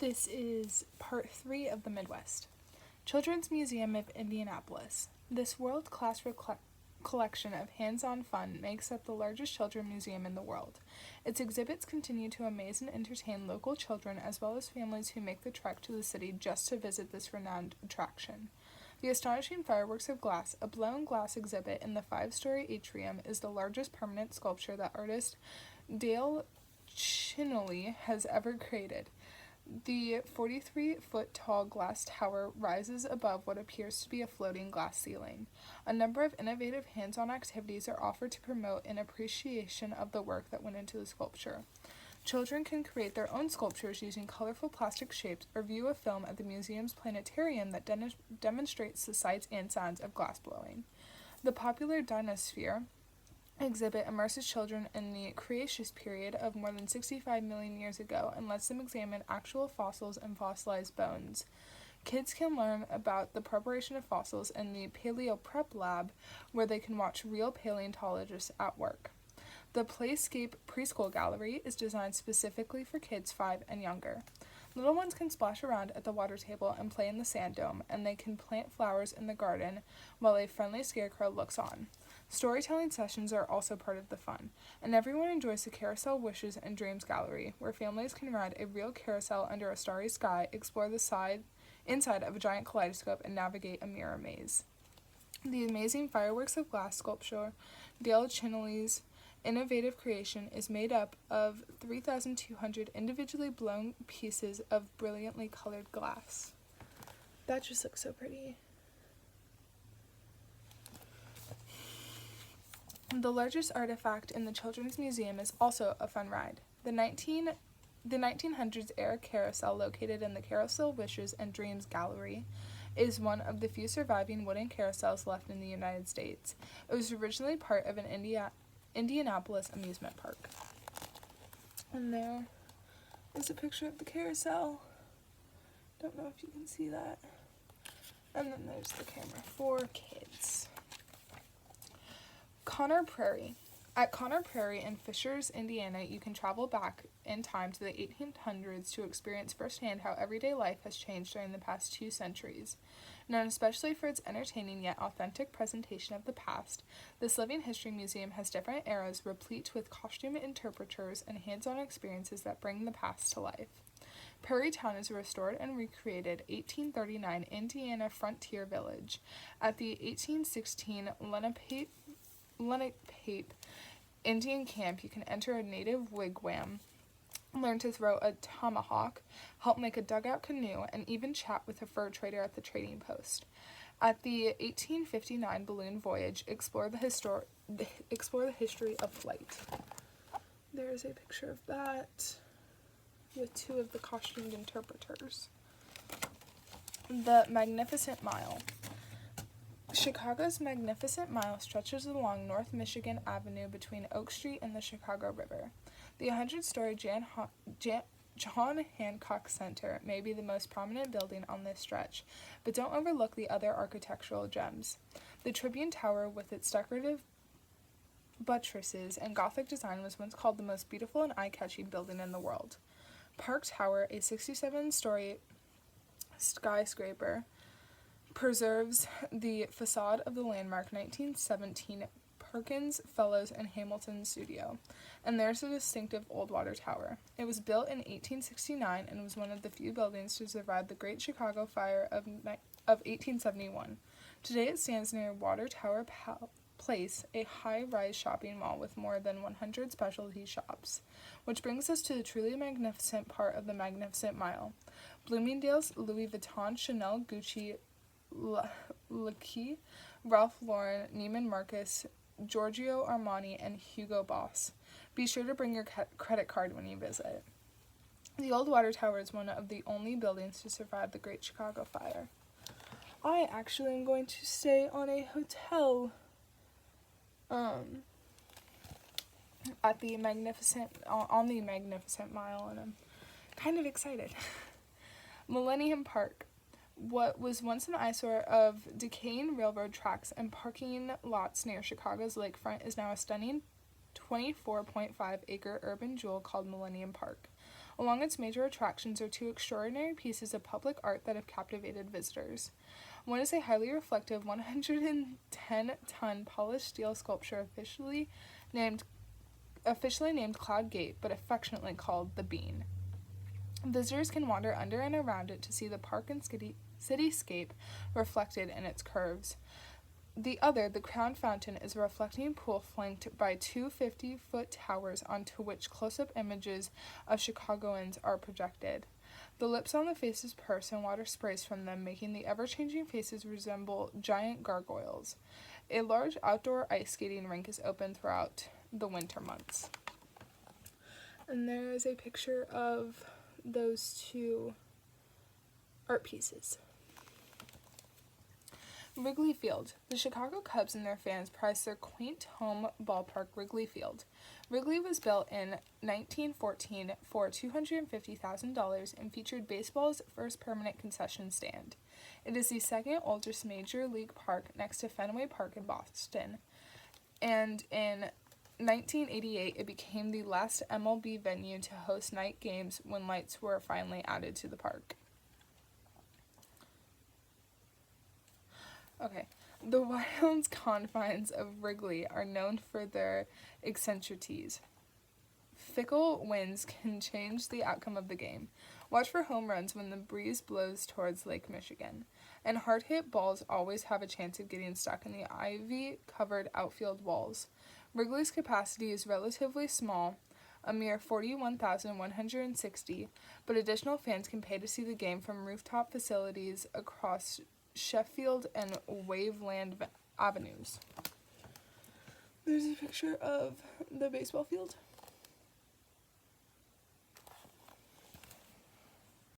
This is part 3 of the Midwest. Children's Museum of Indianapolis. This world-class collection of hands-on fun makes up the largest children's museum in the world. Its exhibits continue to amaze and entertain local children as well as families who make the trek to the city just to visit this renowned attraction. The astonishing fireworks of glass, a blown glass exhibit in the 5-story atrium, is the largest permanent sculpture that artist Dale Chinelli has ever created. The 43-foot-tall glass tower rises above what appears to be a floating glass ceiling. A number of innovative hands-on activities are offered to promote an appreciation of the work that went into the sculpture. Children can create their own sculptures using colorful plastic shapes or view a film at the museum's planetarium that demonstrates the sights and sounds of glass blowing. The popular Dinosphere exhibit immerses children in the Cretaceous period of more than 65 million years ago and lets them examine actual fossils and fossilized bones. Kids can learn about the preparation of fossils in the Paleo Prep Lab, where they can watch real paleontologists at work. The Playscape Preschool Gallery is designed specifically for kids 5 and younger. Little ones can splash around at the water table and play in the sand dome, and they can plant flowers in the garden while a friendly scarecrow looks on. Storytelling sessions are also part of the fun, and everyone enjoys the Carousel Wishes and Dreams Gallery, where families can ride a real carousel under a starry sky, explore the inside of a giant kaleidoscope, and navigate a mirror maze. The amazing fireworks of glass sculpture, Dale Chinelli's innovative creation, is made up of 3,200 individually blown pieces of brilliantly colored glass. That just looks so pretty. The largest artifact in the Children's Museum is also a fun ride. The 1900s era carousel, located in the Carousel Wishes and Dreams Gallery, is one of the few surviving wooden carousels left in the United States. It was originally part of an Indianapolis amusement park. And there is a picture of the carousel. Don't know if you can see that. And then there's the camera for kids. Prairie. At Prairie in Fishers, Indiana, you can travel back in time to the 1800s to experience firsthand how everyday life has changed during the past 2 centuries. Known especially for its entertaining yet authentic presentation of the past, this living history museum has different eras replete with costume interpreters and hands-on experiences that bring the past to life. Prairie Town is a restored and recreated 1839 Indiana frontier village. At the 1816 Lenape Indian camp, you can enter a native wigwam, learn to throw a tomahawk, help make a dugout canoe, and even chat with a fur trader at the trading post. At the 1859 balloon voyage, explore the history of flight. There is a picture of that with 2 of the costumed interpreters. The Magnificent Mile. Chicago's Magnificent Mile stretches along North Michigan Avenue between Oak Street and the Chicago River. The 100-story John Hancock Center may be the most prominent building on this stretch, but don't overlook the other architectural gems. The Tribune Tower, with its decorative buttresses and Gothic design, was once called the most beautiful and eye-catching building in the world. Park Tower, a 67-story skyscraper, preserves the facade of the landmark 1917 Perkins, Fellows, and Hamilton Studio, and there's a distinctive old water tower. It was built in 1869 and was one of the few buildings to survive the Great Chicago Fire of 1871. Today it stands near Water Tower Place, a high-rise shopping mall with more than 100 specialty shops. Which brings us to the truly magnificent part of the Magnificent Mile. Bloomingdale's, Louis Vuitton, Chanel, Gucci, Lackey, Ralph Lauren, Neiman Marcus, Giorgio Armani, and Hugo Boss. Be sure to bring your credit card when you visit. The Old Water Tower is one of the only buildings to survive the Great Chicago Fire. I actually am going to stay on a hotel at the on the Magnificent Mile, and I'm kind of excited. Millennium Park. What was once an eyesore of decaying railroad tracks and parking lots near Chicago's lakefront is now a stunning 24.5-acre urban jewel called Millennium Park. Along its major attractions are two extraordinary pieces of public art that have captivated visitors. One is a highly reflective 110-ton polished steel sculpture officially named Cloud Gate, but affectionately called the Bean. Visitors can wander under and around it to see the park and cityscape reflected in its curves. The other, the Crown Fountain, is a reflecting pool flanked by two 50-foot towers onto which close-up images of Chicagoans are projected. The lips on the faces purse and water sprays from them, making the ever-changing faces resemble giant gargoyles. A large outdoor ice skating rink is open throughout the winter months. And there is a picture of those two art pieces. Wrigley Field. The Chicago Cubs and their fans prize their quaint home ballpark, Wrigley Field. Wrigley was built in 1914 for $250,000 and featured baseball's first permanent concession stand. It is the second oldest major league park next to Fenway Park in Boston, and in 1988 it became the last MLB venue to host night games when lights were finally added to the park. Okay, the wild confines of Wrigley are known for their eccentricities. Fickle winds can change the outcome of the game. Watch for home runs when the breeze blows towards Lake Michigan. And hard-hit balls always have a chance of getting stuck in the ivy-covered outfield walls. Wrigley's capacity is relatively small, a mere 41,160, but additional fans can pay to see the game from rooftop facilities across Sheffield and Waveland Avenues. There's a picture of the baseball field.